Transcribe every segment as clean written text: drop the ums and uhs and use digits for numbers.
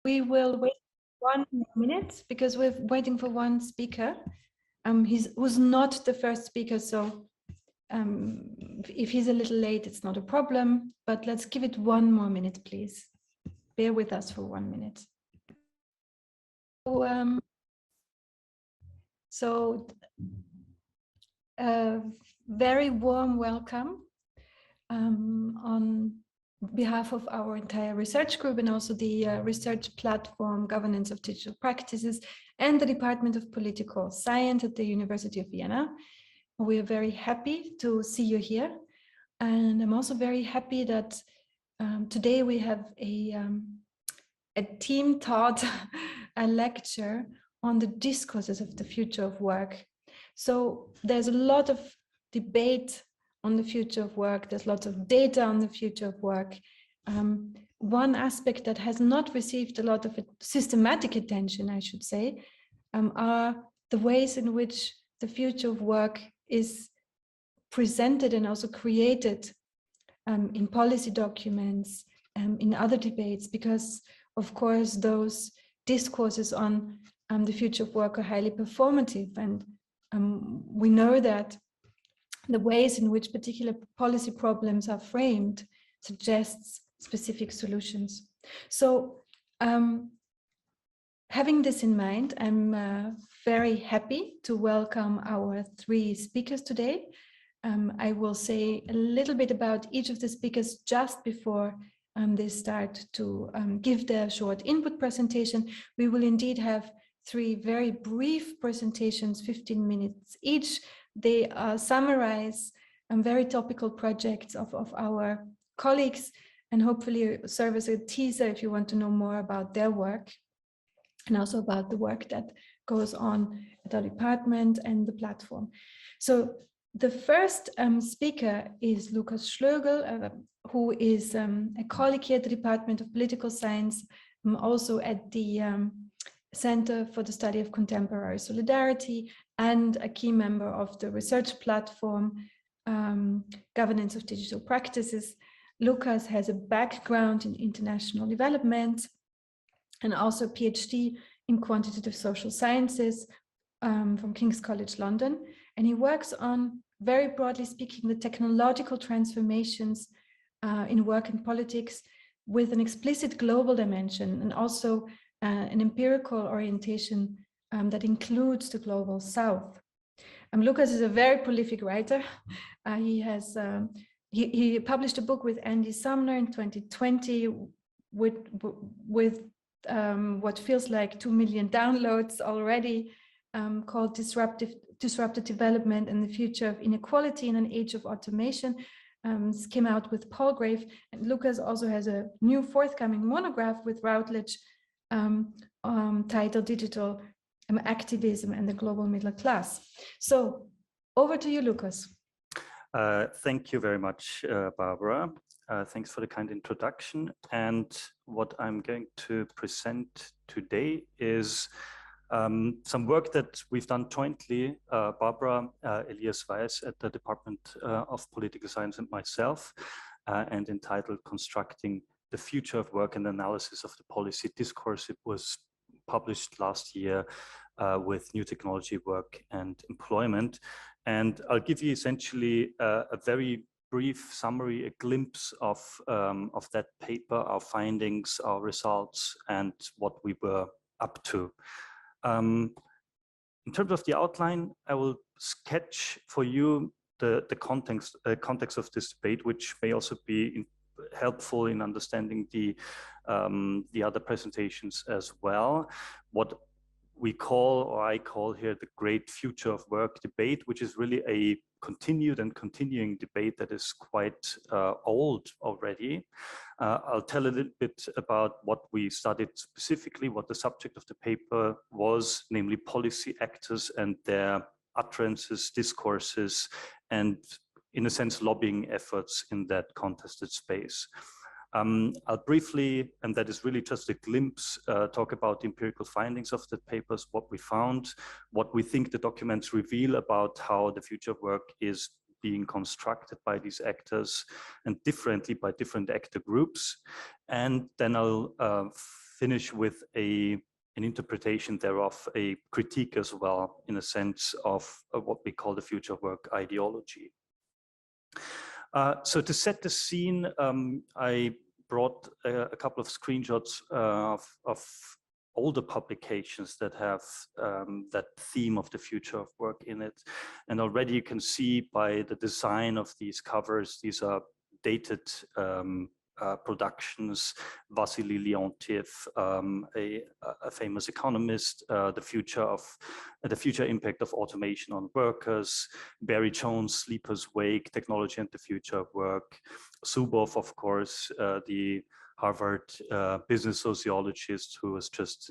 We will wait 1 minute because we're waiting for one speaker. He was not the first speaker, so if he's a little late, it's not a problem, but let's give it 1 more minute, please. Bear with us for 1 minute. So very warm welcome on behalf of our entire research group and also the research platform Governance of Digital Practices and the Department of Political Science at the University of Vienna. We are very happy to see you here, and I'm also very happy that today we have a team taught a lecture on the discourses of the future of work. So there's a lot of debate on the future of work. There's lots of data on the future of work. One aspect that has not received a lot of systematic attention, I should say, are the ways in which the future of work is presented and also created in policy documents, in other debates, because of course those discourses on the future of work are highly performative, and we know that the ways in which particular policy problems are framed suggests specific solutions. So having this in mind, I'm very happy to welcome our 3 speakers today. I will say a little bit about each of the speakers just before they start to give their short input presentation. We will indeed have 3 very brief presentations, 15 minutes each. They summarize very topical projects of our colleagues and hopefully serve as a teaser if you want to know more about their work and also about the work that goes on at our department and the platform. So the first speaker is Lukas Schlögl, who is a colleague here at the Department of Political Science, also at the Center for the Study of Contemporary Solidarity, and a key member of the research platform, Governance of Digital Practices. Lukas has a background in international development and also a PhD in quantitative social sciences from King's College London. And he works on, very broadly speaking, the technological transformations in work and politics with an explicit global dimension and also an empirical orientation that includes the global south. Lukas is a very prolific writer. He published a book with Andy Sumner in 2020 with what feels like 2 million downloads already, called Disruptive Development and the Future of Inequality in an Age of Automation. Came out with Palgrave, and Lukas also has a new forthcoming monograph with Routledge titled Digital Activism and the Global Middle Class. So over to you, Lukas. Thank you very much, Barbara. Thanks for the kind introduction. And what I'm going to present today is some work that we've done jointly, Barbara, Elias Weiss at the Department of Political Science and myself, and entitled Constructing the Future of Work and Analysis of the Policy Discourse. It was published last year with New Technology, Work and Employment. And I'll give you essentially a very brief summary, a glimpse of that paper, our findings, our results, and what we were up to. In terms of the outline, I will sketch for you the context of this debate, which may also be helpful in understanding the other presentations as well. What we call, or I call here, the great future of work debate, which is really a continued and continuing debate that is quite old already. I'll tell a little bit about what we studied specifically, what the subject of the paper was, namely policy actors and their utterances, discourses, and in a sense, lobbying efforts in that contested space. I'll briefly, and that is really just a glimpse, talk about the empirical findings of the papers, what we found, what we think the documents reveal about how the future of work is being constructed by these actors and differently by different actor groups. And then I'll finish with an interpretation thereof, a critique as well, in a sense of what we call the future of work ideology. So to set the scene, I brought a couple of screenshots of older publications that have that theme of the future of work in it. And already you can see by the design of these covers, these are dated productions. Wassily Leontief, a famous economist, the future impact of automation on workers. Barry Jones, Sleeper's Wake, Technology and the Future of Work. Zuboff, of course, the Harvard business sociologist who has just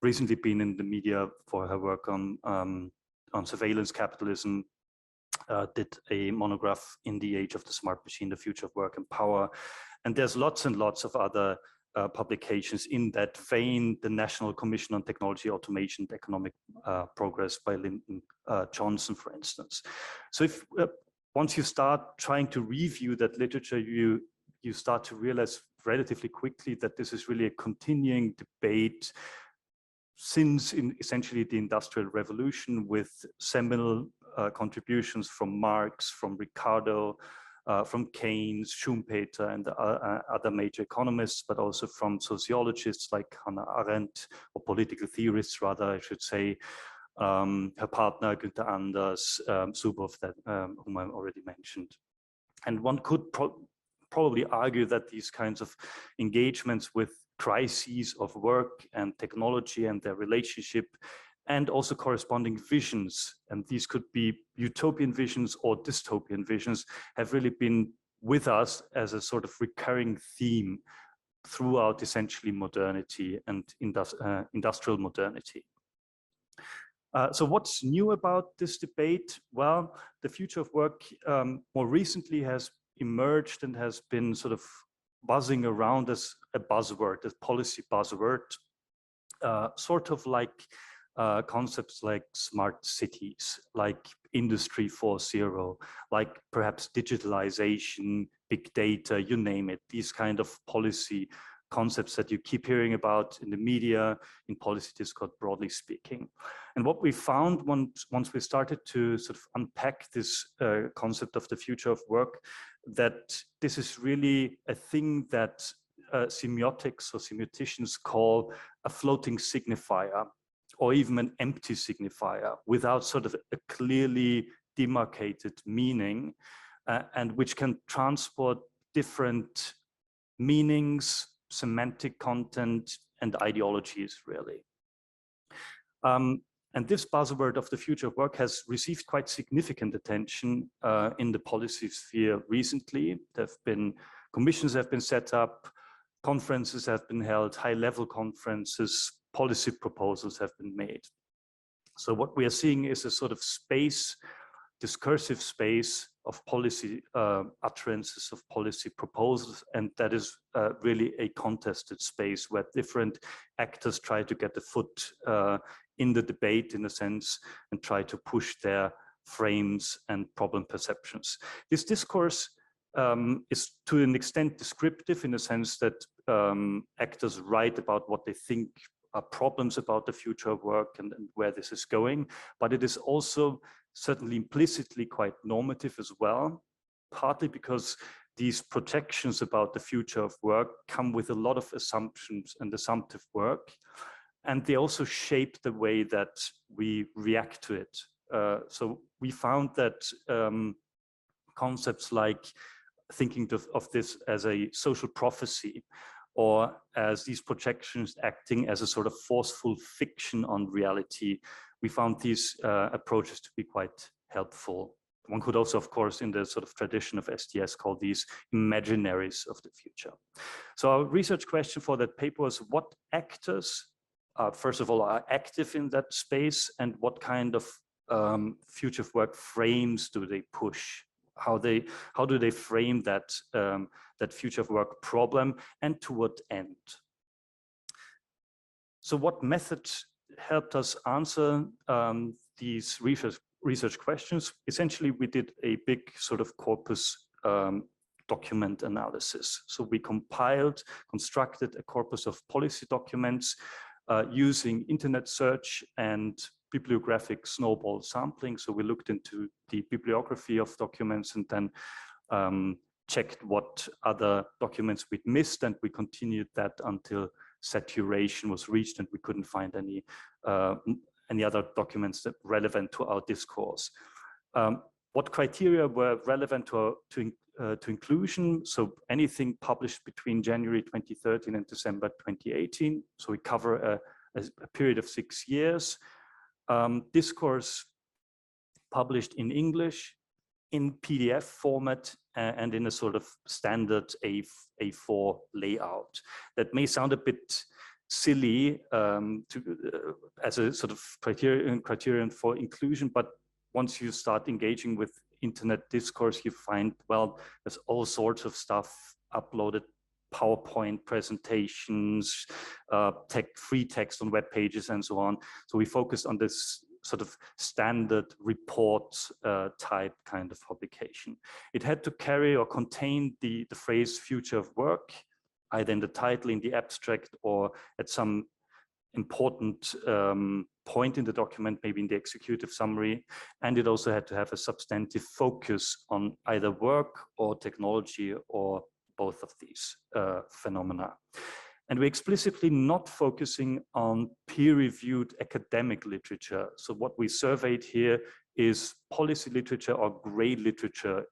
recently been in the media for her work on surveillance capitalism. Did a monograph in the Age of the Smart Machine, the Future of Work and Power. And there's lots and lots of other publications in that vein. The National Commission on Technology, Automation, and Economic Progress by Lyndon Johnson, for instance. So if once you start trying to review that literature, you start to realize relatively quickly that this is really a continuing debate since essentially the Industrial Revolution, with seminal contributions from Marx, from Ricardo, from Keynes, Schumpeter, and other major economists, but also from sociologists like Hannah Arendt, or political theorists, rather, I should say, her partner, Günther Anders, Zuboff, whom I already mentioned. And one could probably argue that these kinds of engagements with crises of work and technology and their relationship, and also corresponding visions, and these could be utopian visions or dystopian visions, have really been with us as a sort of recurring theme throughout essentially modernity and industrial modernity. So what's new about this debate? Well, the future of work more recently has emerged and has been sort of buzzing around as a buzzword, a policy buzzword, sort of like concepts like smart cities, like Industry 4.0, like perhaps digitalization, big data, you name it, these kind of policy concepts that you keep hearing about in the media, in policy discourse, broadly speaking. And what we found once we started to sort of unpack this concept of the future of work, that this is really a thing that semiotics or semioticians call a floating signifier, or even an empty signifier, without sort of a clearly demarcated meaning, and which can transport different meanings, semantic content, and ideologies, really. And this buzzword of the future of work has received quite significant attention in the policy sphere recently. There have been commissions have been set up, conferences have been held, high-level conferences, policy proposals have been made. So what we are seeing is a sort of space, discursive space of policy utterances, of policy proposals, and that is really a contested space where different actors try to get a foot in the debate, in a sense, and try to push their frames and problem perceptions. This discourse is to an extent descriptive, in the sense that actors write about what they think are problems about the future of work and where this is going, but it is also certainly implicitly quite normative as well, partly because these projections about the future of work come with a lot of assumptions and assumptive work, and they also shape the way that we react to it. So we found that concepts like thinking of this as a social prophecy, or as these projections acting as a sort of forceful fiction on reality, we found these approaches to be quite helpful. One could also, of course, in the sort of tradition of STS, call these imaginaries of the future. So our research question for that paper was, what actors, first of all, are active in that space, and what kind of future of work frames do they push? How do they frame that that future of work problem, and to what end? So what methods helped us answer these research questions? Essentially, we did a big sort of corpus document analysis. So we constructed a corpus of policy documents using internet search and bibliographic snowball sampling. So we looked into the bibliography of documents and then checked what other documents we'd missed, and we continued that until saturation was reached and we couldn't find any other documents that relevant to our discourse. What criteria were relevant to inclusion? So anything published between January 2013 and December 2018. So we cover a period of 6 years. Discourse published in English, in PDF format, and in a sort of standard A4 layout. That may sound a bit silly as a sort of criterion for inclusion, but once you start engaging with internet discourse, you find, well, there's all sorts of stuff uploaded, PowerPoint presentations, free text on web pages and so on. So we focused on this sort of standard report type kind of publication. It had to carry or contain the phrase future of work, either in the title, in the abstract, or at some important point in the document, maybe in the executive summary. And it also had to have a substantive focus on either work or technology or both of these phenomena. And we're explicitly not focusing on peer-reviewed academic literature. So what we surveyed here is policy literature or gray literature,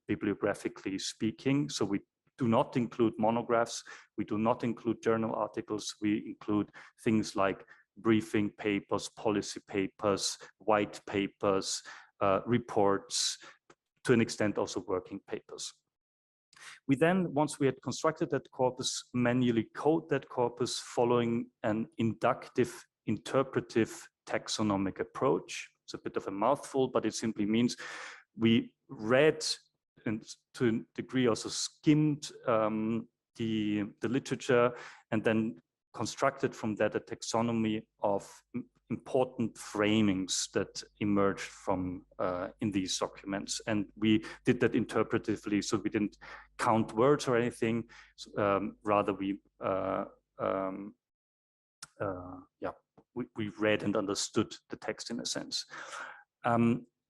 bibliographically speaking. So we do not include monographs, we do not include journal articles, we include things like briefing papers, policy papers, white papers, reports, to an extent also working papers. We then, once we had constructed that corpus, manually code that corpus following an inductive, interpretive taxonomic approach. It's a bit of a mouthful, but it simply means we read and to a degree also skimmed the literature and then constructed from that a taxonomy of important framings that emerged from in these documents. And we did that interpretively, so we didn't count words or anything, rather we read and understood the text in a sense.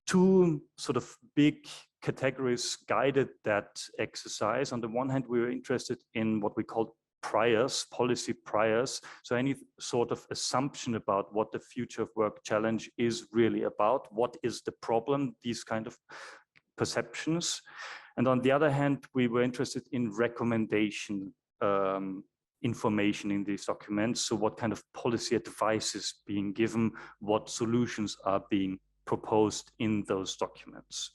Two sort of big categories guided that exercise. On the one hand, we were interested in what we called priors, policy priors. So any sort of assumption about what the future of work challenge is really about, what is the problem, these kind of perceptions. And on the other hand, we were interested in recommendation information in these documents. So what kind of policy advice is being given, what solutions are being proposed in those documents.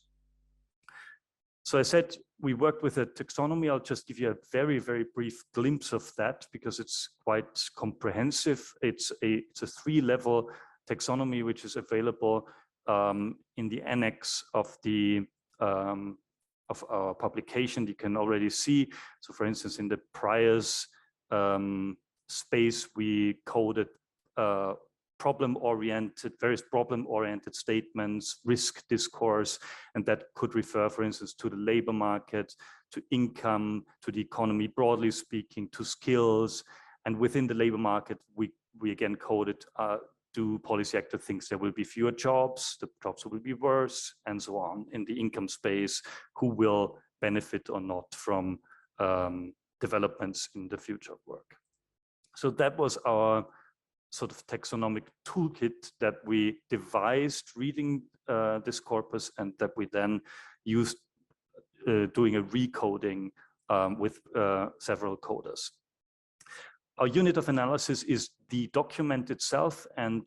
So I said we worked with a taxonomy. I'll just give you a very, very brief glimpse of that because it's quite comprehensive. It's a 3-level taxonomy which is available in the annex of our publication. You can already see. So, for instance, in the priors space, we coded various problem-oriented statements, risk discourse, and that could refer, for instance, to the labor market, to income, to the economy broadly speaking, to skills. And within the labor market, we again coded, do policy actor thinks there will be fewer jobs, the jobs will be worse, and so on. In the income space, who will benefit or not from developments in the future of work. So that was our sort of taxonomic toolkit that we devised reading this corpus, and that we then used doing a recoding with several coders. Our unit of analysis is the document itself, and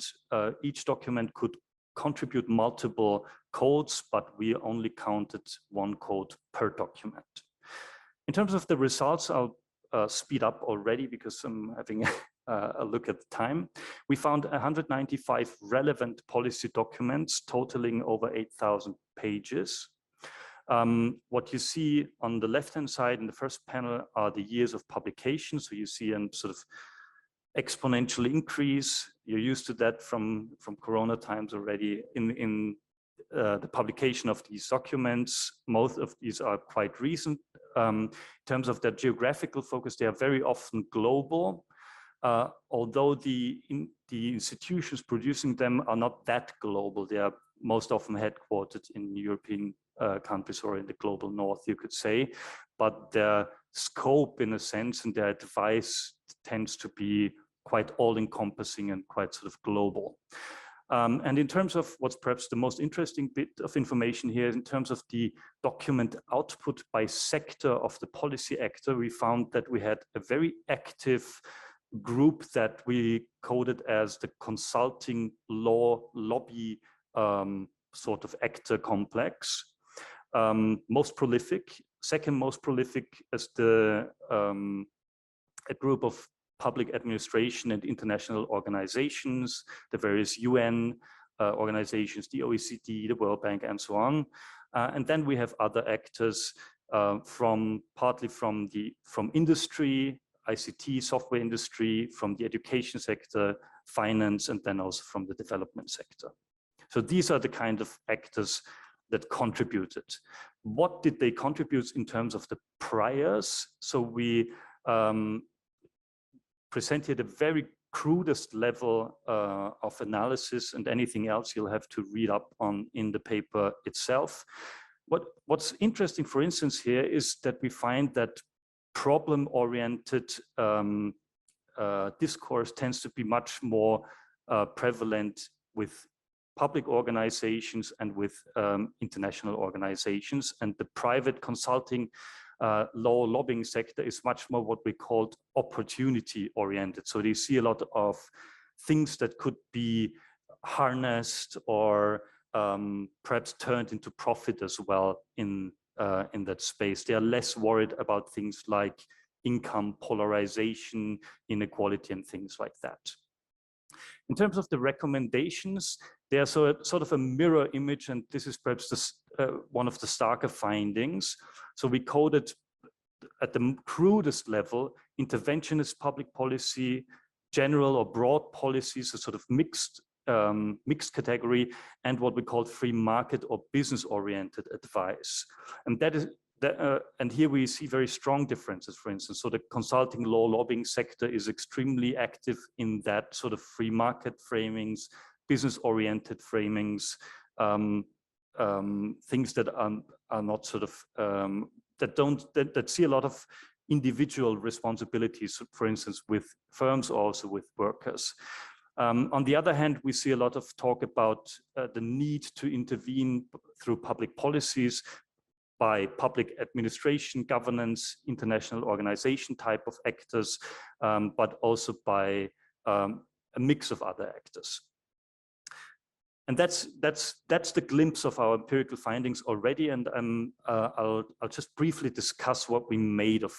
each document could contribute multiple codes, but we only counted 1 code per document. In terms of the results, I'll speed up already because I'm having a look at the time. We found 195 relevant policy documents totaling over 8,000 pages. What you see on the left-hand side in the first panel are the years of publication. So you see a sort of exponential increase. You're used to that from Corona times already in the publication of these documents. Most of these are quite recent, In terms of their geographical focus, they are very often global, although the institutions producing them are not that global. They are most often headquartered in European countries or in the global north, you could say, but their scope, in a sense, and their advice tends to be quite all-encompassing and quite sort of global. And in terms of what's perhaps the most interesting bit of information here, in terms of the document output by sector of the policy actor, we found that we had a very active group that we coded as the consulting law lobby sort of actor complex. Most prolific, second most prolific is the a group of public administration and international organizations, the various UN organizations, the OECD, the World Bank, and so on. And then we have other actors partly from industry, ICT, software industry, from the education sector, finance, and then also from the development sector. So these are the kind of actors that contributed. What did they contribute in terms of the priors? So we presented a very crudest level of analysis, and anything else you'll have to read up on in the paper itself. What's interesting, for instance, here is that we find that problem-oriented discourse tends to be much more prevalent with public organizations and with international organizations, and the private consulting law lobbying sector is much more what we called opportunity oriented. So they see a lot of things that could be harnessed or perhaps turned into profit as well in that space. They are less worried about things like income polarization, inequality, and things like that. In terms of the recommendations, they are sort of a mirror image, and this is perhaps one of the starker findings. So we coded at the crudest level, interventionist public policy, general or broad policies, a sort of mixed category, and what we call free market or business-oriented advice. And that is and here we see very strong differences, for instance. So the consulting law lobbying sector is extremely active in that sort of free market framings, business-oriented framings, things that are not sort of, that see a lot of individual responsibilities, for instance, with firms or also with workers. On the other hand, we see a lot of talk about the need to intervene through public policies, by public administration, governance, international organization type of actors, but also by a mix of other actors. And that's the glimpse of our empirical findings already, and I'll just briefly discuss what we made of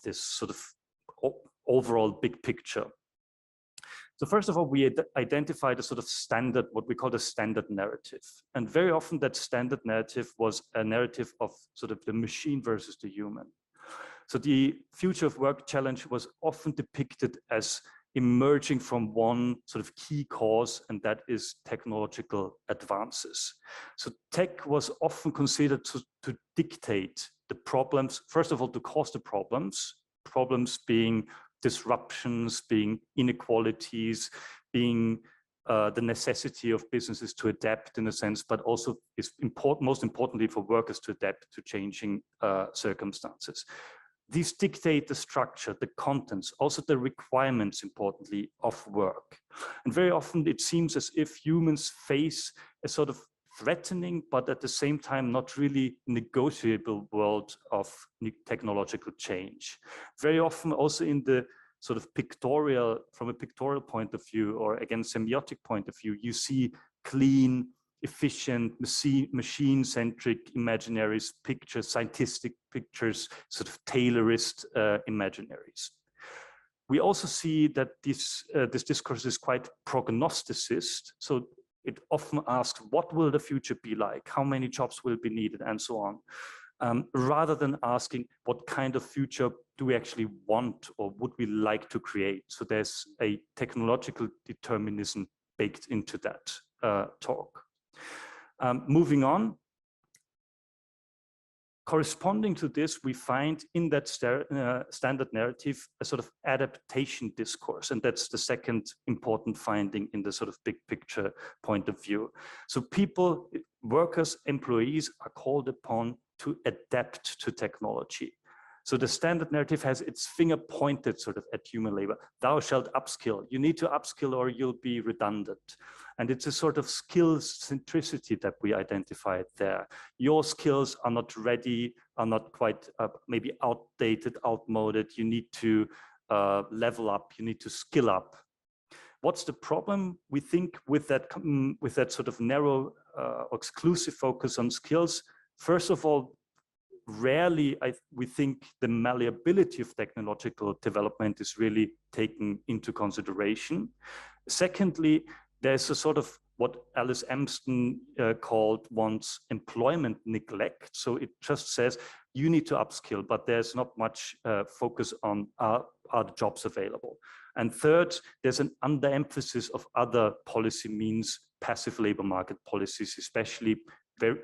this sort of overall big picture. So first of all, we identified a sort of standard, what we call the standard narrative. And very often that standard narrative was a narrative of sort of the machine versus the human. So the future of work challenge was often depicted as emerging from one sort of key cause, and that is technological advances. So tech was often considered to dictate the problems, first of all, to cause the problems being disruptions, being inequalities, being the necessity of businesses to adapt in a sense, but also is most importantly for workers to adapt to changing circumstances. These dictate the structure, the contents, also the requirements, importantly, of work. And very often it seems as if humans face a sort of threatening, but at the same time not really negotiable world of technological change. Very often also in the sort of pictorial, from a pictorial point of view, or again semiotic point of view, you see clean, efficient, machine-centric imaginaries, pictures, scientific pictures, sort of Taylorist imaginaries. We also see that this discourse is quite prognosticist. So it often asks, what will the future be like? How many jobs will be needed, and so on, rather than asking what kind of future do we actually want or would we like to create? So there's a technological determinism baked into that talk. Moving on. corresponding to this, we find in that standard narrative a sort of adaptation discourse. And that's the second important finding in the sort of big picture point of view. So people, workers, employees are called upon to adapt to technology. So the standard narrative has its finger pointed sort of at human labor. Thou shalt upskill. You need to upskill or you'll be redundant. And it's a sort of skills centricity that we identified there. Your skills are not ready, are not quite maybe outdated, outmoded. You need to level up, you need to skill up. What's the problem? We think with that sort of narrow exclusive focus on skills, first of all, rarely we think the malleability of technological development is really taken into consideration. Secondly, there's a sort of what Alice Amsden called once employment neglect. So it just says you need to upskill, but there's not much focus on are the jobs available. And third, there's an underemphasis of other policy means, passive labor market policies, especially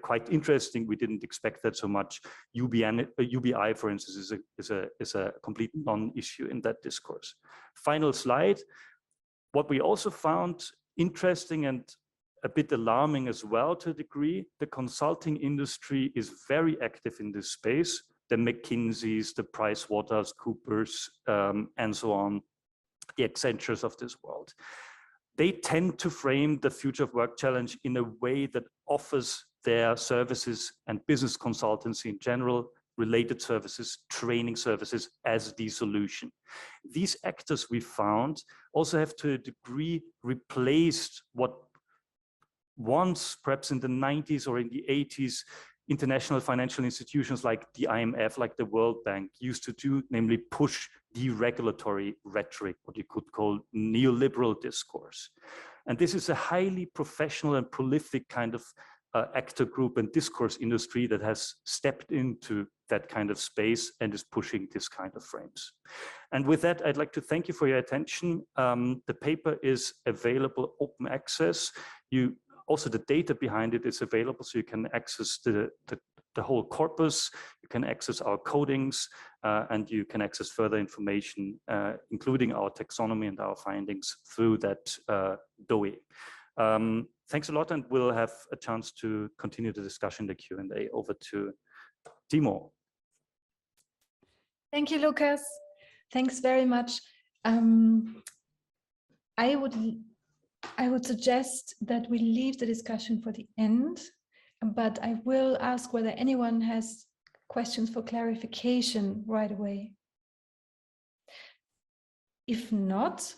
quite interesting. We didn't expect that so much. UBI, for instance, is a complete non-issue in that discourse. Final slide. What we also found interesting and a bit alarming as well to a degree, the consulting industry is very active in this space. The McKinseys, the PricewaterhouseCoopers, and so on, the Accentures of this world. They tend to frame the future of work challenge in a way that offers their services and business consultancy in general, related services, training services as the solution. These actors we found also have to a degree replaced what once, perhaps in the 90s or in the 80s, international financial institutions like the IMF, like the World Bank used to do, namely push deregulatory rhetoric, what you could call neoliberal discourse. And this is a highly professional and prolific kind of actor group and discourse industry that has stepped into that kind of space and is pushing this kind of frames. And with that, I'd like to thank you for your attention. The paper is available open access. Also the data behind it is available, so you can access the whole corpus, you can access our codings, and you can access further information, including our taxonomy and our findings through that DOE. Thanks a lot, and we'll have a chance to continue the discussion, the Q&A. Over to Timo. Thank you, Lukas. Thanks very much. I would suggest that we leave the discussion for the end, but I will ask whether anyone has questions for clarification right away. If not,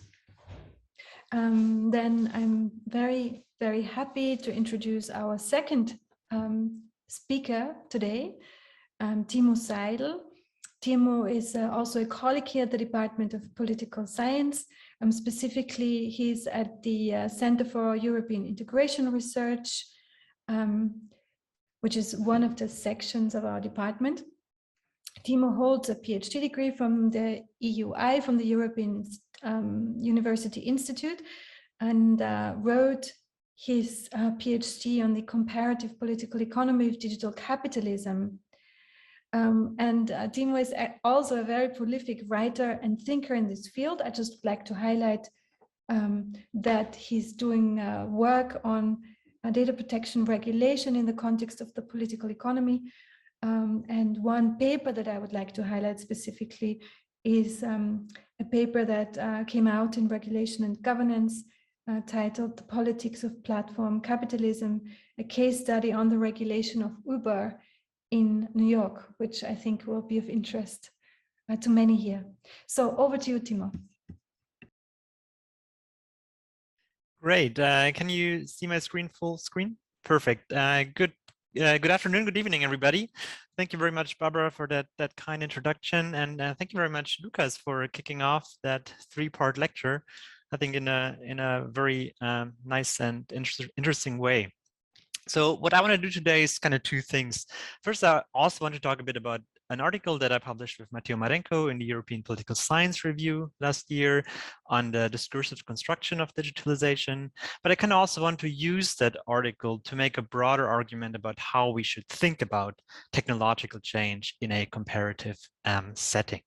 then I'm very, very happy to introduce our second speaker today, Timo Seidl. Timo is also a colleague here at the Department of Political Science. Specifically, he's at the Center for European Integration Research, which is one of the sections of our department. Timo holds a PhD degree from the EUI, from the European University Institute, and wrote his PhD on the comparative political economy of digital capitalism. And Timo is also a very prolific writer and thinker in this field. I just would like to highlight that he's doing work on data protection regulation in the context of the political economy. And one paper that I would like to highlight specifically is a paper that came out in Regulation and Governance titled "The Politics of Platform Capitalism, a case study on the regulation of Uber in New York," which I think will be of interest to many here. So over to you, Timo. Great. Can you see my screen full screen? Perfect. Good afternoon, good evening, everybody. Thank you very much, Barbara, for that kind introduction, and thank you very much, Lukas, for kicking off that three-part lecture. I think in a very nice and interesting way. So what I want to do today is kind of two things. First, I also want to talk a bit about an article that I published with Matteo Marenko in the European Political Science Review last year on the discursive construction of digitalization. But I kind of also want to use that article to make a broader argument about how we should think about technological change in a comparative setting.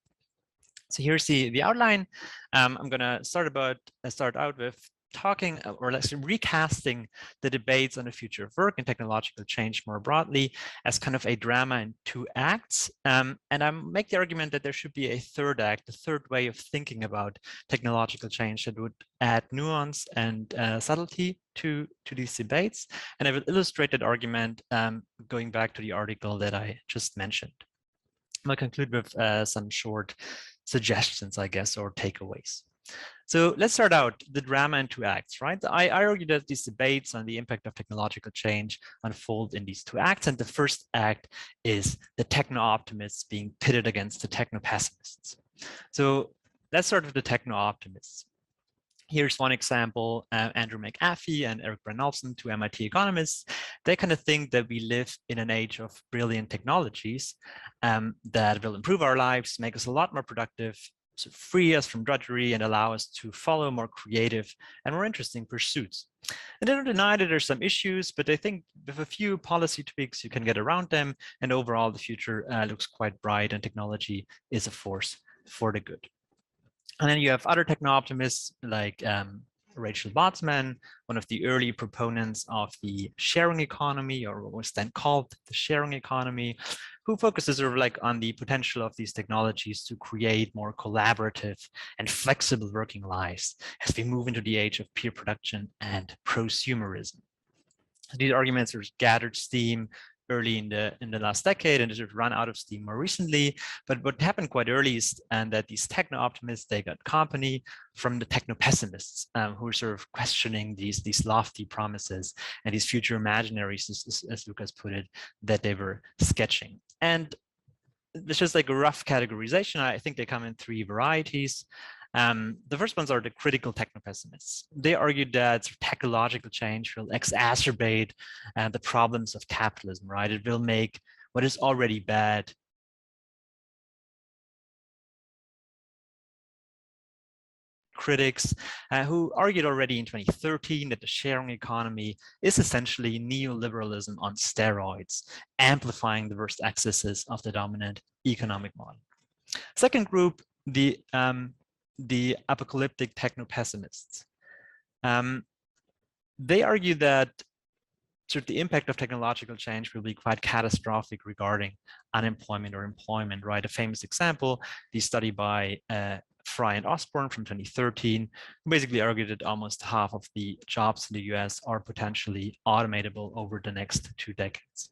So here's the outline. I'm going to start out with talking, or let's say recasting the debates on the future of work and technological change more broadly as kind of a drama in two acts. And I make the argument that there should be a third act, a third way of thinking about technological change that would add nuance and subtlety to these debates. And I will illustrate that argument going back to the article that I just mentioned. I'll conclude with some short suggestions, I guess, or takeaways. So let's start out the drama in two acts, right? I argue that these debates on the impact of technological change unfold in these two acts. And the first act is the techno-optimists being pitted against the techno-pessimists. So let's start with the techno-optimists. Here's one example, Andrew McAfee and Eric Brynjolfsson, two MIT economists. They kind of think that we live in an age of brilliant technologies that will improve our lives, make us a lot more productive, so free us from drudgery and allow us to follow more creative and more interesting pursuits. And they don't deny that there's some issues, but I think with a few policy tweaks, you can get around them. And overall, the future looks quite bright and technology is a force for the good. And then you have other techno-optimists like Rachel Botsman, one of the early proponents of the sharing economy, or what was then called the sharing economy, who focuses sort of like on the potential of these technologies to create more collaborative and flexible working lives as we move into the age of peer production and prosumerism. These arguments are gathered steam early in the last decade and have run out of steam more recently. But what happened quite early is that these techno-optimists, they got company from the techno-pessimists who were sort of questioning these lofty promises and these future imaginaries, as Lukas put it, that they were sketching. And it's just like a rough categorization. I think they come in three varieties. The first ones are the critical techno-pessimists. They argue that technological change will exacerbate the problems of capitalism, right? It will make what is already bad critics who argued already in 2013 that the sharing economy is essentially neoliberalism on steroids, amplifying the worst excesses of the dominant economic model. Second group, the apocalyptic techno-pessimists. They argue that sort of the impact of technological change will be quite catastrophic regarding unemployment or employment, right? A famous example, the study by Fry and Osborne from 2013, who basically argued that almost half of the jobs in the US are potentially automatable over the next 2 decades.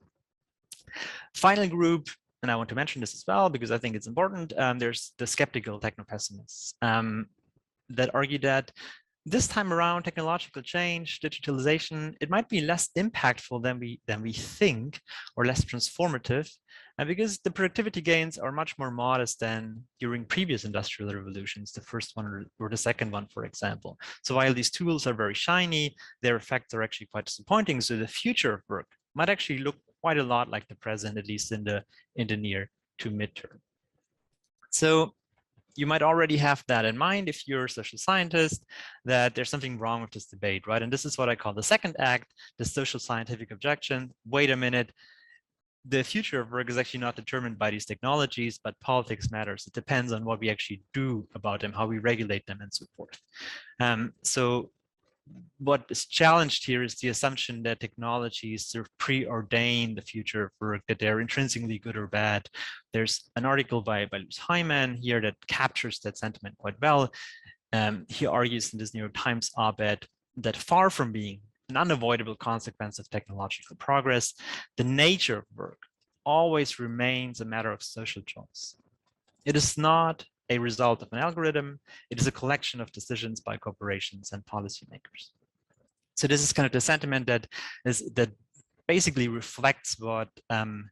Final group, and I want to mention this as well because I think it's important, there's the skeptical techno-pessimists that argue that this time around technological change, digitalization, it might be less impactful than we think, or less transformative, because the productivity gains are much more modest than during previous industrial revolutions, the first one or the second one, for example. So while these tools are very shiny, their effects are actually quite disappointing. So the future of work might actually look quite a lot like the present, at least in the near to midterm. So you might already have that in mind if you're a social scientist, that there's something wrong with this debate, right? And this is what I call the second act, the social scientific objection. Wait a minute, the future of work is actually not determined by these technologies, but politics matters. It depends on what we actually do about them, how we regulate them and so forth. So what is challenged here is the assumption that technologies sort of preordain the future of work, that they're intrinsically good or bad. There's an article by Luz Hyman here that captures that sentiment quite well. He argues in this New York Times op-ed that far from being an unavoidable consequence of technological progress, the nature of work always remains a matter of social choice. It is not a result of an algorithm. It is a collection of decisions by corporations and policymakers. So this is kind of the sentiment that basically reflects what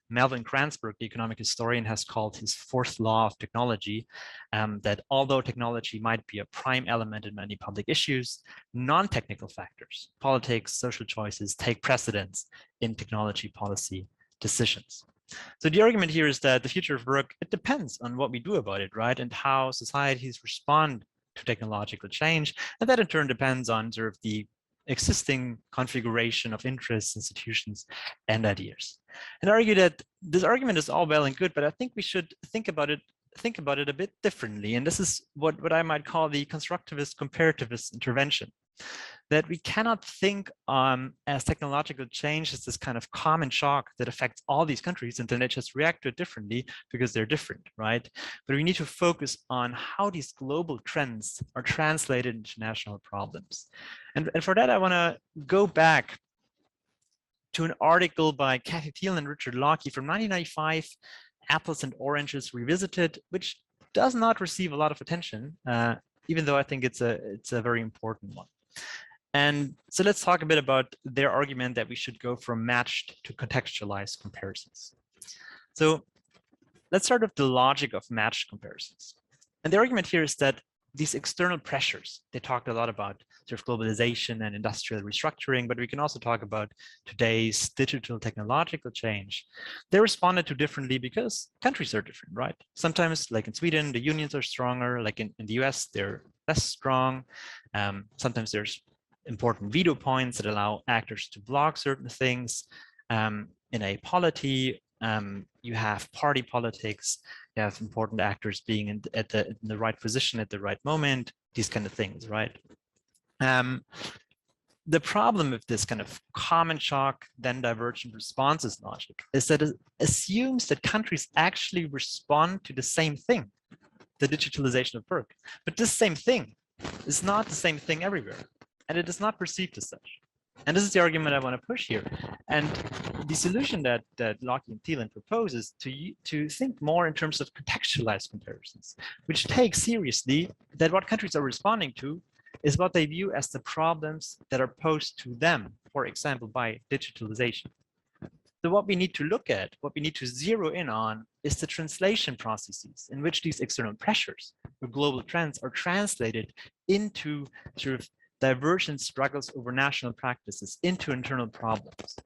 Melvin Kranzberg, the economic historian, has called his fourth law of technology, that although technology might be a prime element in many public issues, non-technical factors, politics, social choices, take precedence in technology policy decisions. So the argument here is that the future of work, it depends on what we do about it, right? And how societies respond to technological change. And that in turn depends on sort of the existing configuration of interests, institutions, and ideas. And argue that this argument is all well and good, but I think we should think about it a bit differently. And this is what I might call the constructivist comparativist intervention. That we cannot think as technological change as this kind of common shock that affects all these countries and then they just react to it differently because they're different, right? But we need to focus on how these global trends are translated into national problems. And for that, I want to go back to an article by Kathy Thiel and Richard Locke from 1995, Apples and Oranges Revisited, which does not receive a lot of attention, even though I think it's a very important one. And so let's talk a bit about their argument that we should go from matched to contextualized comparisons. So let's start with the logic of matched comparisons. And the argument here is that these external pressures, they talked a lot about sort of globalization and industrial restructuring, but we can also talk about today's digital technological change. They responded to differently because countries are different, right? Sometimes, like in Sweden, the unions are stronger, like in the US, they're less strong. Sometimes there's important veto points that allow actors to block certain things. In a polity, you have party politics, you have important actors being in the right position at the right moment, these kind of things, right? The problem with this kind of common shock, then divergent responses logic is that it assumes that countries actually respond to the same thing, the digitalization of work. But this same thing is not the same thing everywhere. And it is not perceived as such. And this is the argument I want to push here. And the solution that Locke and Thielen propose is to think more in terms of contextualized comparisons, which take seriously that what countries are responding to is what they view as the problems that are posed to them, for example, by digitalization. So what we need to look at, what we need to zero in on is the translation processes in which these external pressures or global trends are translated into sort of divergent struggles over national practices into internal problems.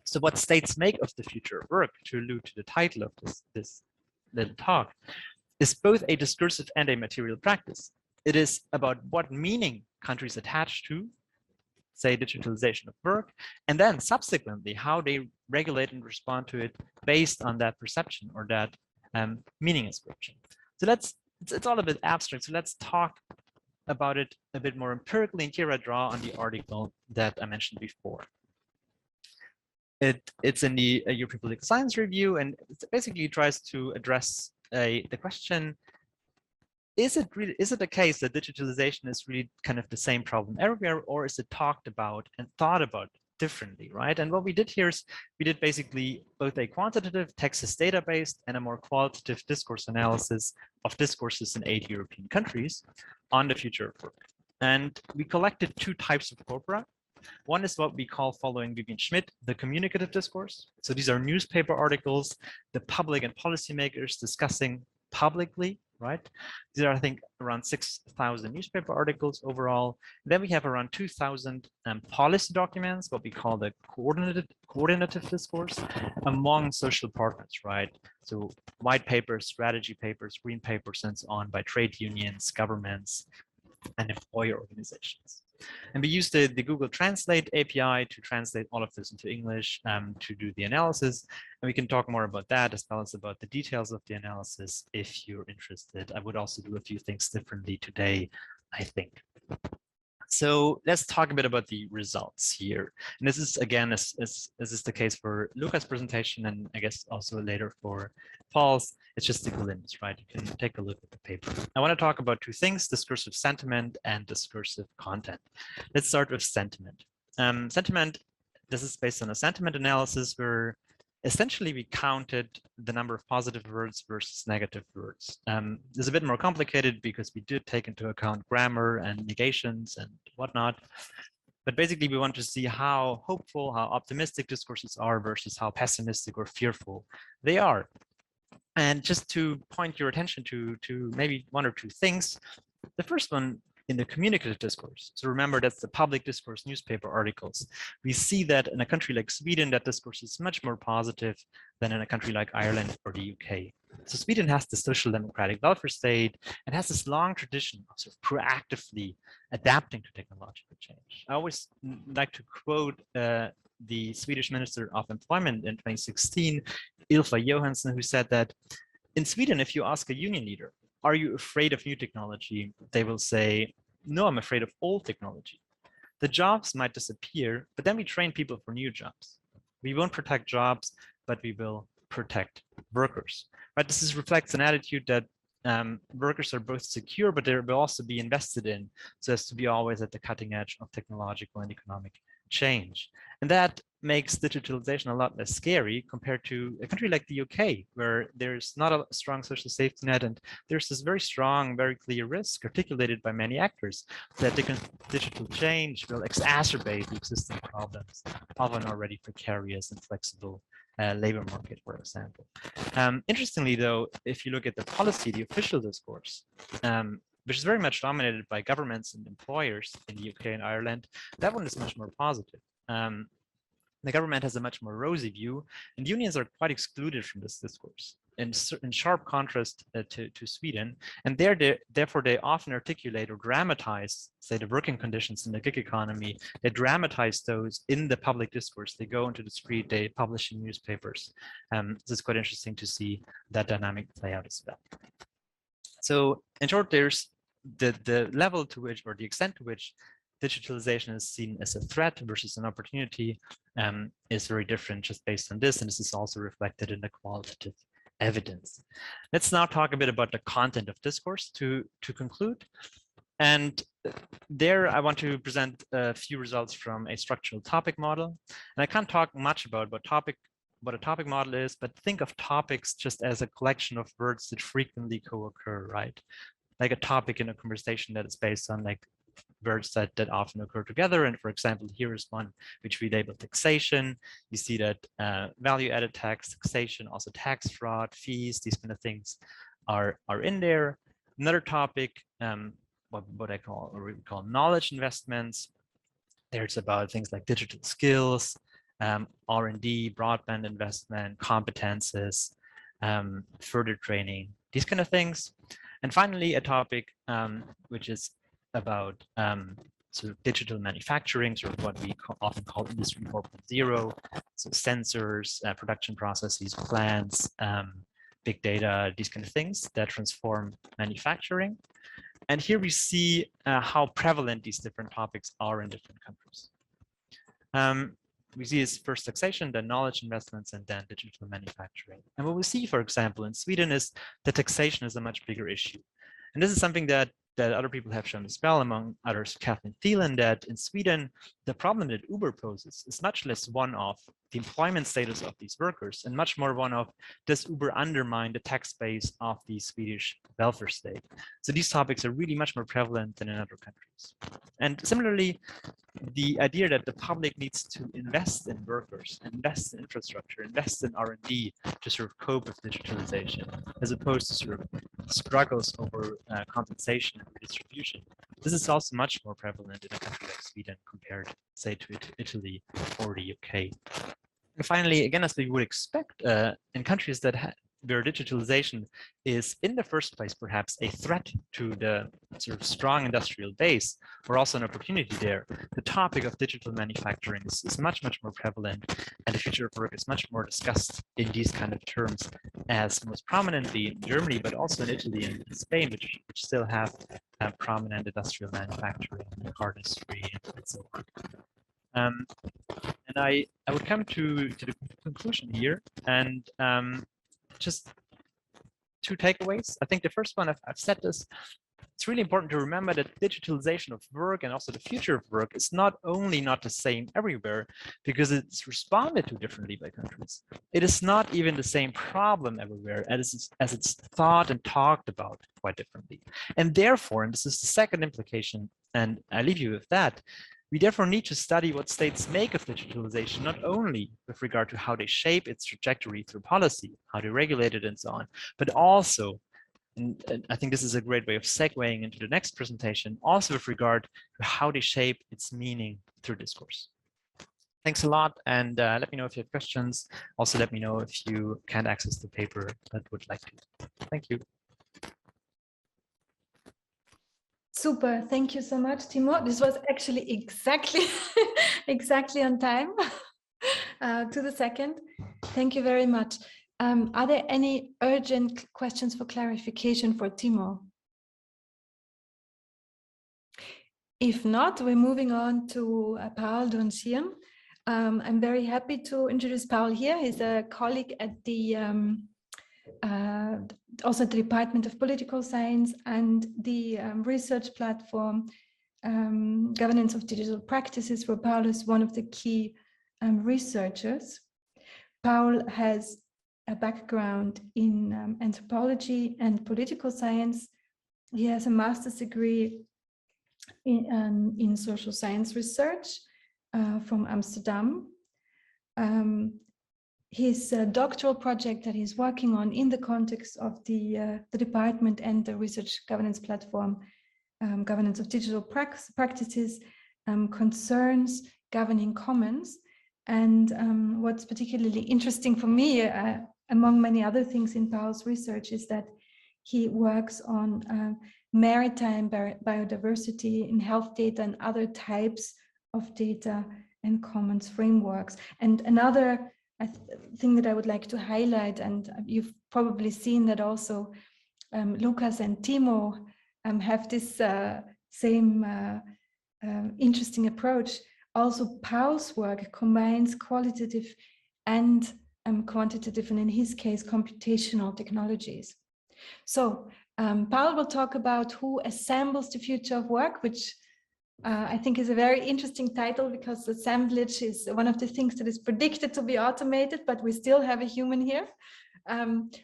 So what states make of the future of work, to allude to the title of this little talk, is both a discursive and a material practice. It is about what meaning countries attach to, say, digitalization of work, and then subsequently how they regulate and respond to it based on that perception or that meaning ascription. So it's all a bit abstract. So let's talk about it a bit more empirically, and here I draw on the article that I mentioned before. It's in the European Political Science Review, and it basically tries to address the question, is it the case that digitalization is really kind of the same problem everywhere, or is it talked about and thought about differently, right? And what we did here is we did basically both a quantitative Texas database and a more qualitative discourse analysis of discourses in 8 European countries on the future of work. And we collected 2 types of corpora. One is what we call, following Vivian Schmidt, the communicative discourse. So these are newspaper articles, the public and policymakers discussing publicly, right? These are, I think, around 6,000 newspaper articles overall. Then we have around 2,000 policy documents, what we call the coordinative discourse among social partners, right? So white papers, strategy papers, green papers, and so on by trade unions, governments, and employer organizations. And we use the Google Translate API to translate all of this into English to do the analysis. And we can talk more about that as well as about the details of the analysis if you're interested. I would also do a few things differently today, I think. So let's talk a bit about the results here. And this is, again, as is the case for Lukas' presentation, and I guess also later for Paul's, it's just the glimpse, right? You can take a look at the paper. I want to talk about 2 things, discursive sentiment and discursive content. Let's start with sentiment. Sentiment, this is based on a sentiment analysis where essentially we counted the number of positive words versus negative words. It's a bit more complicated because we did take into account grammar and negations and whatnot. But basically, we want to see how hopeful, how optimistic discourses are versus how pessimistic or fearful they are. And just to point your attention to maybe one or two things, the first one in the communicative discourse. So remember, that's the public discourse newspaper articles. We see that in a country like Sweden, that discourse is much more positive than in a country like Ireland or the UK. So Sweden has the social democratic welfare state and has this long tradition of sort of proactively adapting to technological change. I always like to quote the Swedish Minister of Employment in 2016, Ylva Johansson, who said that in Sweden, if you ask a union leader, are you afraid of new technology? They will say, no, I'm afraid of old technology. The jobs might disappear, but then we train people for new jobs. We won't protect jobs, but we will protect workers. Right? This reflects an attitude that workers are both secure, but they will also be invested in, so as to be always at the cutting edge of technological and economic change. And that makes digitalization a lot less scary compared to a country like the UK, where there's not a strong social safety net, and there's this very strong, very clear risk articulated by many actors that digital change will exacerbate the existing problems of an already precarious and flexible labor market, for example. Interestingly, though, if you look at the policy, the official discourse, which is very much dominated by governments and employers in the UK and Ireland, that one is much more positive. The government has a much more rosy view, and unions are quite excluded from this discourse, in sharp contrast to Sweden. And therefore, they often articulate or dramatize, say, the working conditions in the gig economy. They dramatize those in the public discourse. They go into the street, they publish in newspapers. This is quite interesting to see that dynamic play out as well. So in short, there's the level to which, or the extent to which, digitalization is seen as a threat versus an opportunity is very different just based on this. And this is also reflected in the qualitative evidence. Let's now talk a bit about the content of discourse to conclude. And there I want to present a few results from a structural topic model. And I can't talk much about what a topic model is, but think of topics just as a collection of words that frequently co-occur, right? Like a topic in a conversation that is based on like words that often occur together. And for example, here is one which we label taxation. You see that value-added tax, taxation, also tax fraud, fees, these kind of things are in there. Another topic, what I call, or we call knowledge investments. There's about things like digital skills, R&D, broadband investment, competences, further training, these kind of things. And finally, a topic which is about sort of digital manufacturing, sort of what we often call Industry 4.0, so sensors, production processes, plants, big data, these kind of things that transform manufacturing. And here we see how prevalent these different topics are in different countries. We see is first taxation, then knowledge investments, and then digital manufacturing. And what we see, for example, in Sweden is that taxation is a much bigger issue. And this is something that other people have shown as well, among others, Kathleen Thielen, that in Sweden, the problem that Uber poses is much less one of the employment status of these workers and much more one of, does Uber undermine the tax base of the Swedish welfare state? So these topics are really much more prevalent than in other countries. And similarly, the idea that the public needs to invest in workers, invest in infrastructure, invest in R&D to sort of cope with digitalization, as opposed to sort of struggles over compensation and redistribution. This is also much more prevalent in a country like Sweden compared, say, to Italy or the UK. And finally, again, as we would expect in countries that where digitalization is in the first place perhaps a threat to the sort of strong industrial base, or also an opportunity there, the topic of digital manufacturing is much, much more prevalent, and the future of work is much more discussed in these kind of terms, as most prominently in Germany, but also in Italy and Spain, which still have prominent industrial manufacturing, car industry, and so on. And I would come to the conclusion here, and just two takeaways. I think the first one, I've said this, it's really important to remember that digitalization of work and also the future of work is not only not the same everywhere, because it's responded to differently by countries. It is not even the same problem everywhere as it's thought and talked about quite differently. And therefore, and this is the second implication, and I leave you with that, We therefore need to study what states make of digitalization, not only with regard to how they shape its trajectory through policy, how they regulate it and so on, but also, and I think this is a great way of segueing into the next presentation, also with regard to how they shape its meaning through discourse. Thanks a lot, and let me know if you have questions. Also, let me know if you can't access the paper but would like to. Thank you. Super, thank you so much, Timo. This was actually exactly on time, to the second. Thank you very much. Are there any urgent questions for clarification for Timo? If not, we're moving on to Paul Dunshirn. I'm very happy to introduce Paul here. He's a colleague at the also the Department of Political Science and the research platform Governance of Digital Practices, where Paul is one of the key researchers. Paul has a background in anthropology and political science. He has a master's degree in social science research from Amsterdam. His doctoral project that he's working on in the context of the department and the research governance platform, Governance of Digital Practices, concerns governing commons. And what's particularly interesting for me, among many other things in Paul's research, is that he works on maritime biodiversity in health data and other types of data and commons frameworks. And another thing that I would like to highlight, and you've probably seen that also, Lukas and Timo have this same interesting approach. Also, Paul's work combines qualitative and quantitative, and in his case, computational technologies. So Paul will talk about who assembles the future of work, which I think is a very interesting title, because assemblage is one of the things that is predicted to be automated, but we still have a human here.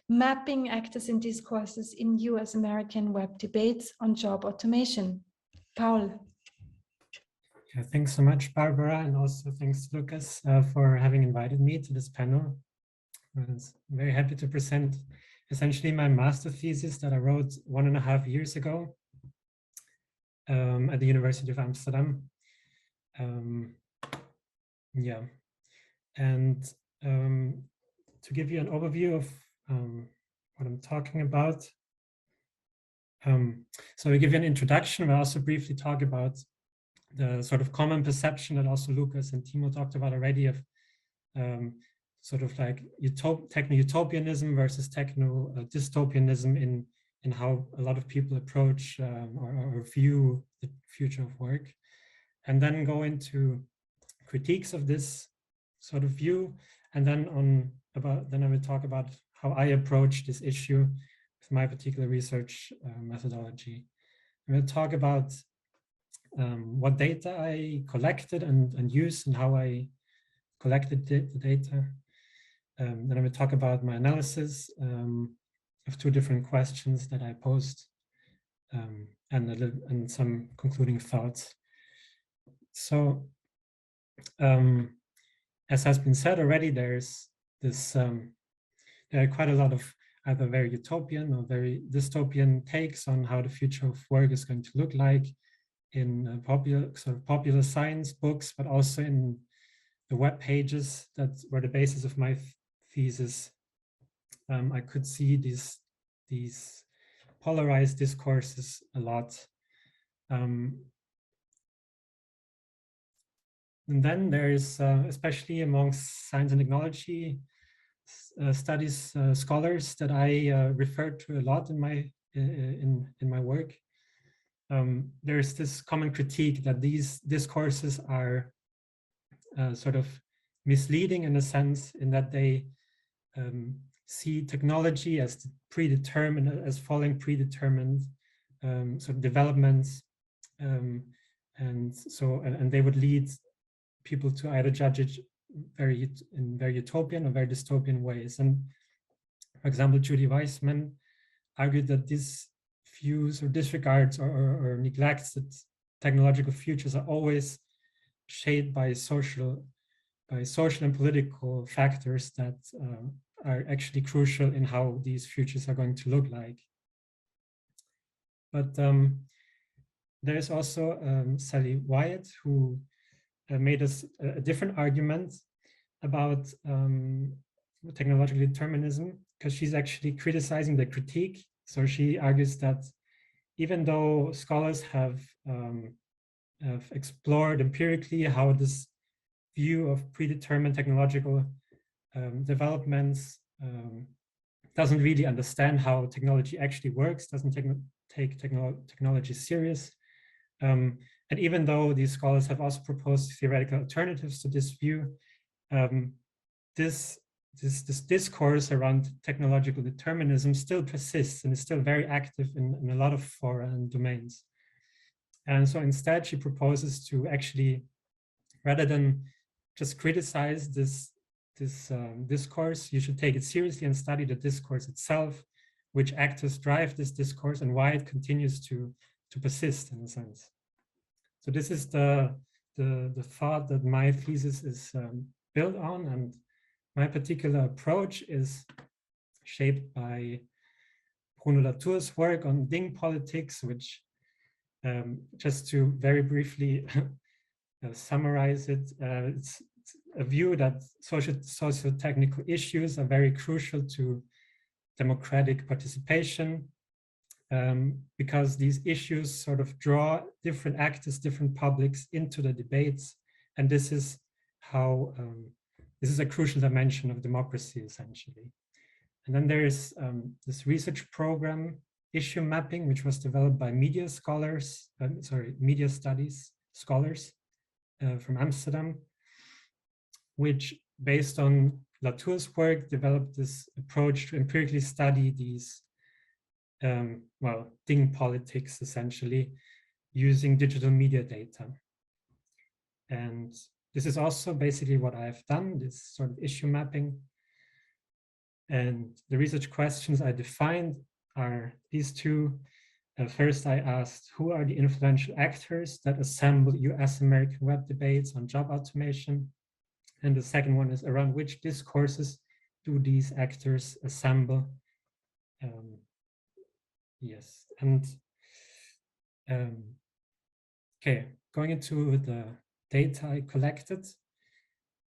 Mapping actors and discourses in US American web debates on job automation. Paul. Yeah, thanks so much, Barbara, and also thanks to Lukas for having invited me to this panel. I'm very happy to present essentially my master thesis that I wrote 1.5 years ago at the University of Amsterdam. Yeah, and to give you an overview of what I'm talking about. So we give you an introduction. We'll also briefly talk about the sort of common perception that also Lukas and Timo talked about already of sort of like techno-utopianism versus techno-dystopianism in how a lot of people approach or view the future of work, and then go into critiques of this sort of view, and then I will talk about how I approach this issue with my particular research methodology. And we'll talk about what data I collected and used and how I collected the data. Then I will talk about my analysis of 2 different questions that I posed, and some concluding thoughts. So, as has been said already, there's this there are quite a lot of either very utopian or very dystopian takes on how the future of work is going to look like in popular science books, but also in the web pages that were the basis of my thesis. I could see these polarized discourses a lot. And then there is, especially amongst science and technology studies scholars that I referred to a lot in my work. There's this common critique that these discourses are sort of misleading in a sense, in that they see technology as predetermined, as following predetermined sort of developments, and they would lead people to either judge it in very utopian or very dystopian ways. And for example, Judy Weissman argued that this views or disregards or neglects that technological futures are always shaped by social and political factors that are actually crucial in how these futures are going to look like. But there is also Sally Wyatt, who made us a different argument about technological determinism, because she's actually criticizing the critique. So she argues that even though scholars have explored empirically how this view of predetermined technological developments doesn't really understand how technology actually works, doesn't take technology serious. And even though these scholars have also proposed theoretical alternatives to this view, this discourse around technological determinism still persists and is still very active in a lot of fora and domains. And so instead, she proposes to actually, rather than just criticize this discourse, you should take it seriously and study the discourse itself, which actors drive this discourse and why it continues to persist in a sense. So this is the thought that my thesis is built on, and my particular approach is shaped by Bruno Latour's work on ding politics, which just to very briefly summarize it, it's a view that socio-technical issues are very crucial to democratic participation, because these issues sort of draw different actors, different publics into the debates. And this is how, this is a crucial dimension of democracy, essentially. And then there is this research program, issue mapping, which was developed by media studies scholars from Amsterdam, which, based on Latour's work, developed this approach to empirically study these ding politics, essentially, using digital media data. And this is also basically what I have done, this sort of issue mapping. And the research questions I defined are these two. First, I asked, who are the influential actors that assemble US-American web debates on job automation? And the second one is, around which discourses do these actors assemble? Yes, and okay, going into the data I collected.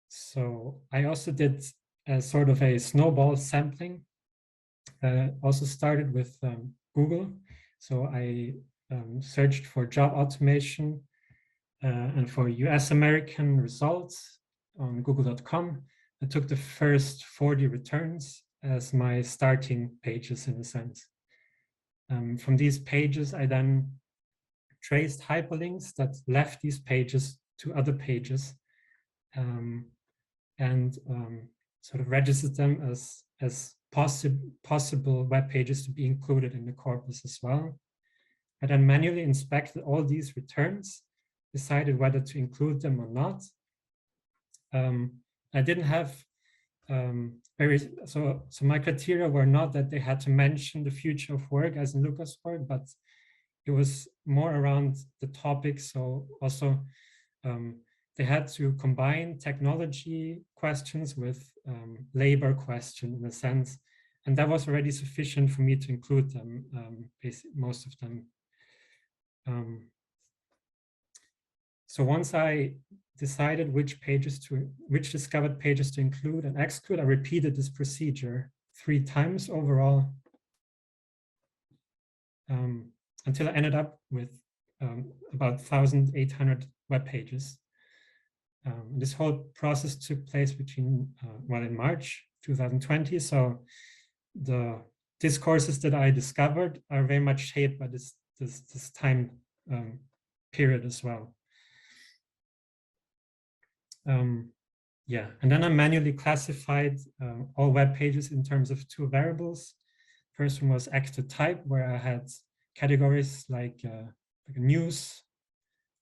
So I also did a sort of a snowball sampling. Also started with Google. So I searched for job automation and for US-American results on google.com. I took the first 40 returns as my starting pages, in a sense. From these pages, I then traced hyperlinks that left these pages to other pages, and sort of registered them as possible web pages to be included in the corpus as well. I then manually inspected all these returns, decided whether to include them or not. I didn't have so my criteria were not that they had to mention the future of work as in Lukas' work, but it was more around the topic. So also they had to combine technology questions with labor question, in a sense, and that was already sufficient for me to include them, most of them. So once I decided which discovered pages to include and exclude, I repeated this procedure 3 times overall, until I ended up with about 1,800 web pages. This whole process took place between, in March 2020. So the discourses that I discovered are very much shaped by this time period as well. And then I manually classified all web pages in terms of 2 variables. First one was actor type, where I had categories like news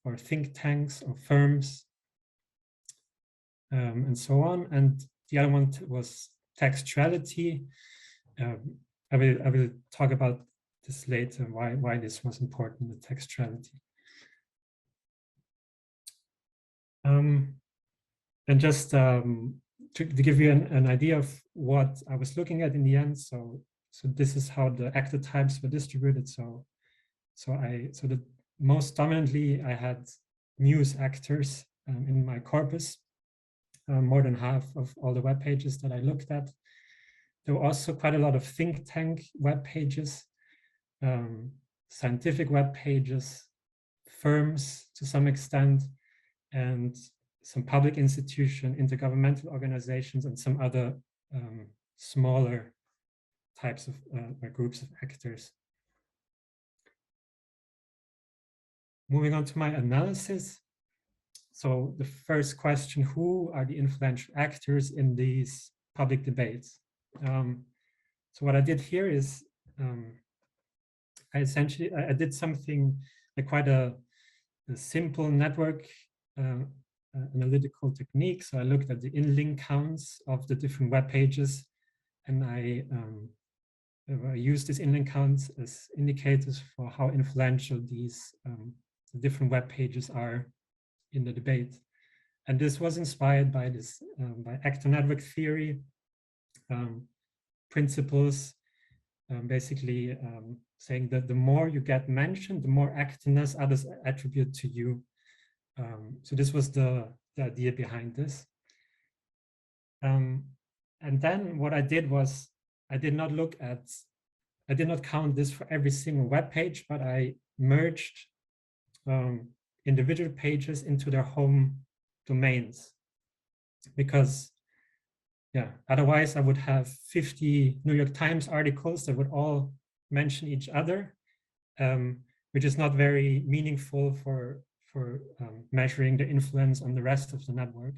or think tanks or firms, and so on. And the other one was textuality. I will talk about this later, why this was important, the textuality. And just to give you an idea of what I was looking at in the end, so this is how the actor types were distributed. So the most dominantly I had news actors in my corpus, more than half of all the web pages that I looked at. There were also quite a lot of think tank web pages, scientific web pages, firms to some extent, and some public institution, intergovernmental organizations, and some other smaller types of groups of actors. Moving on to my analysis. So the first question, who are the influential actors in these public debates? So what I did here is I did something like quite a simple network analytical technique. So I looked at the in-link counts of the different web pages, and I used these in-link counts as indicators for how influential these the different web pages are in the debate. And this was inspired by this by actor network theory principles, basically saying that the more you get mentioned, the more activeness others attribute to you. So this was the idea behind this. And then what I did was I did not count this for every single web page, but I merged individual pages into their home domains, because otherwise I would have 50 New York Times articles that would all mention each other, which is not very meaningful for measuring the influence on the rest of the network.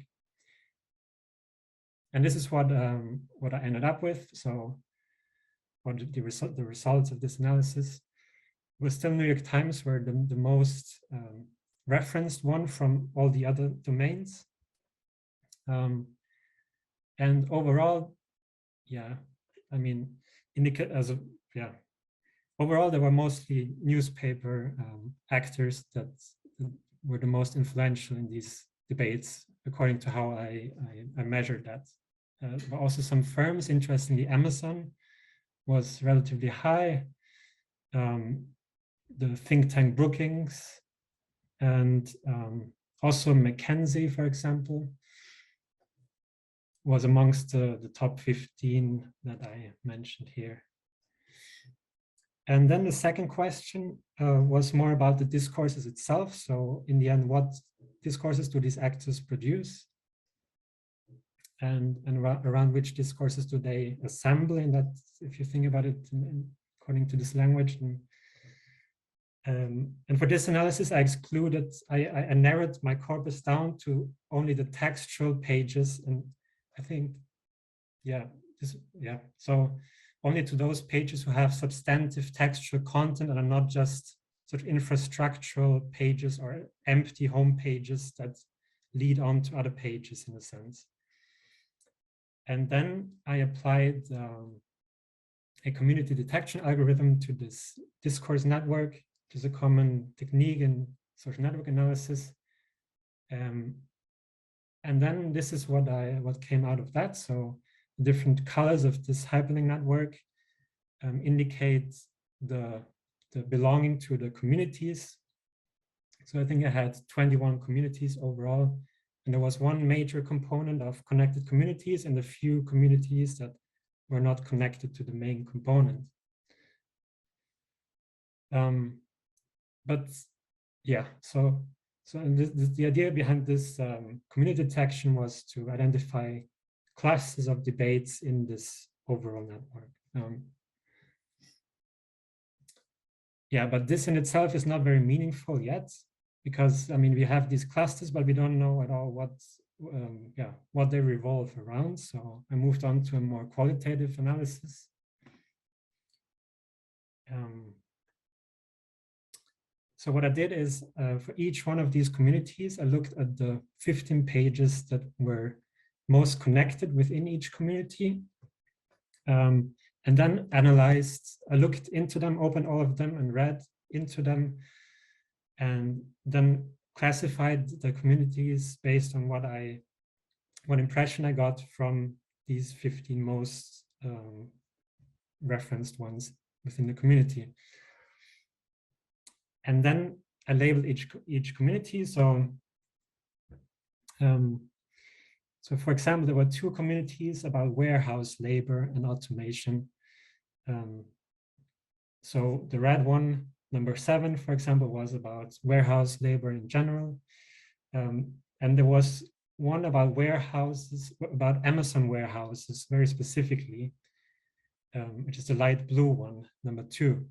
And this is what I ended up with. So what the results of this analysis was still New York Times were the most referenced one from all the other domains. And overall, I mean, overall there were mostly newspaper actors that were the most influential in these debates, according to how I measured that. But also some firms, interestingly, Amazon was relatively high. The think tank Brookings, and also McKinsey, for example, was amongst the top 15 that I mentioned here. And then the second question was more about the discourses itself. So in the end, what discourses do these actors produce? And around which discourses do they assemble? And that, if you think about it according to this language. And for this analysis, I narrowed my corpus down to only the textual pages. And I think, so only to those pages who have substantive textual content and are not just sort of infrastructural pages or empty home pages that lead on to other pages in a sense. And then I applied a community detection algorithm to this discourse network, which is a common technique in social network analysis. And then this is what came out of that. So different colors of this hyperlink network indicate the belonging to the communities. So I think I had 21 communities overall, and there was one major component of connected communities and a few communities that were not connected to the main component. But yeah, so the idea behind this community detection was to identify classes of debates in this overall network. But this in itself is not very meaningful yet, because I mean we have these clusters, but we don't know at all what they revolve around. So I moved on to a more qualitative analysis. So what I did is for each one of these communities, I looked at the 15 pages that were most connected within each community, and then analyzed. I looked into them, opened all of them and read into them, and then classified the communities based on what impression I got from these 15 most referenced ones within the community. And then I labeled each community. So, so for example, there were 2 communities about warehouse labor and automation. So the red one, number 7, for example, was about warehouse labor in general. And there was one about warehouses, about Amazon warehouses very specifically, which is the light blue one, number 2.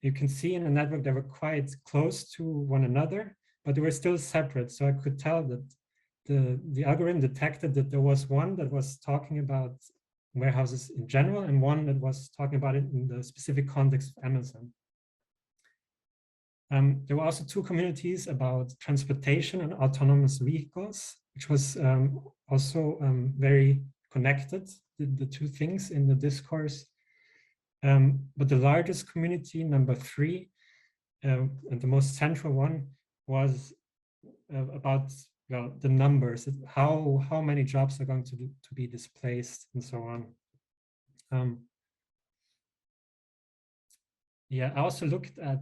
You can see in the network they were quite close to one another, but they were still separate. So I could tell that the algorithm detected that there was one that was talking about warehouses in general and one that was talking about it in the specific context of Amazon. There were also 2 communities about transportation and autonomous vehicles, which was also very connected, the 2 things in the discourse. But the largest community, number 3, and the most central one, was about the numbers, how many jobs are going to be displaced and so on. Yeah, I also looked at,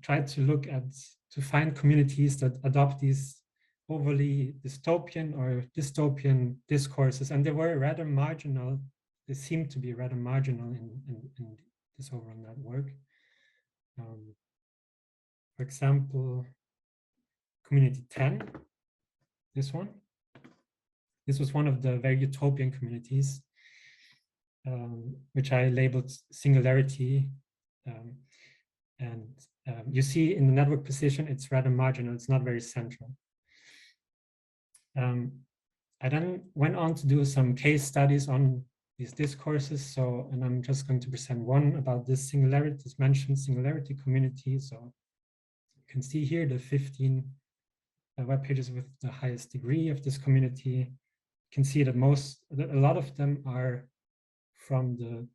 tried to find communities that adopt these overly dystopian or dystopian discourses, and they were rather marginal. They seem to be rather marginal in this overall network. For example, community 10, this one. This was one of the very utopian communities, which I labeled singularity. You see in the network position, it's rather marginal, it's not very central. I then went on to do some case studies on these discourses. And I'm just going to present one about this singularity, this mentioned singularity community. So you can see here the 15 web pages with the highest degree of this community. You can see that a lot of them are from the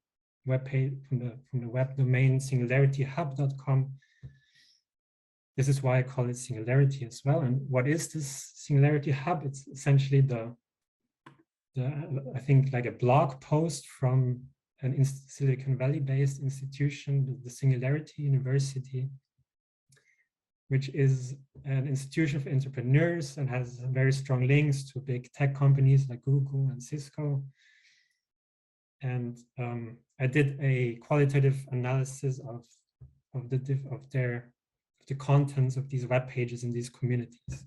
web page, from the web domain singularityhub.com. This is why I call it Singularity as well. And what is this Singularity Hub? It's essentially I think like a blog post from an Silicon Valley-based institution, the Singularity University, which is an institution for entrepreneurs and has very strong links to big tech companies like Google and Cisco. And I did a qualitative analysis of the contents of these web pages in these communities.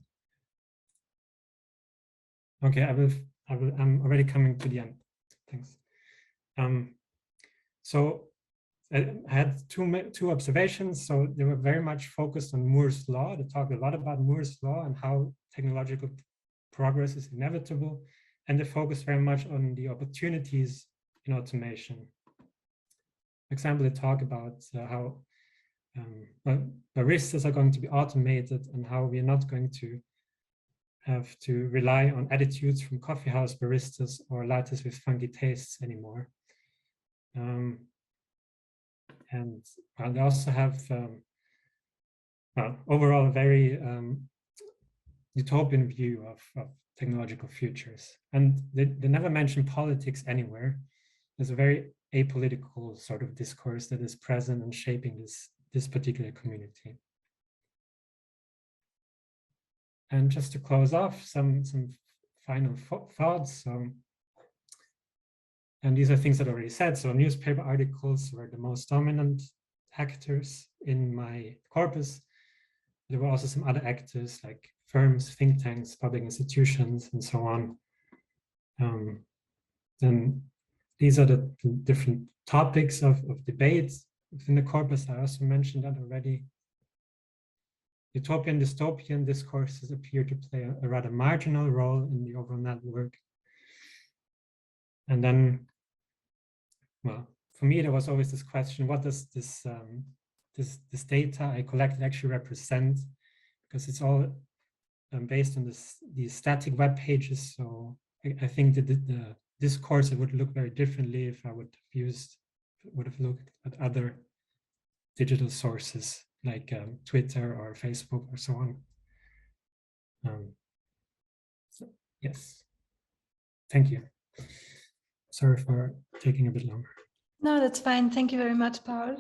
Okay, I'm already coming to the end. Thanks. So I had two observations. So they were very much focused on Moore's law. They talked a lot about Moore's law and how technological progress is inevitable. And they focused very much on the opportunities in automation. For example, they talk about how baristas are going to be automated and how we are not going to have to rely on attitudes from coffeehouse baristas or lattes with funky tastes anymore. And they also have, overall, a very utopian view of technological futures. And they never mention politics anywhere. There's a very apolitical sort of discourse that is present and shaping this particular community. And just to close off, some final thoughts. And these are things that I already said. So newspaper articles were the most dominant actors in my corpus. There were also some other actors like firms, think tanks, public institutions, and so on. Then these are the different topics of debates within the corpus. I also mentioned that already. Utopian, dystopian discourses appear to play a rather marginal role in the overall network. And then, well, for me, there was always this question: what does this data I collected actually represent? Because it's all based on these static web pages. So I think that the discourse would look very differently if I would have looked at other digital sources like Twitter or Facebook or so on. So, yes, thank you. Sorry for taking a bit longer. No, that's fine. Thank you very much, Paul.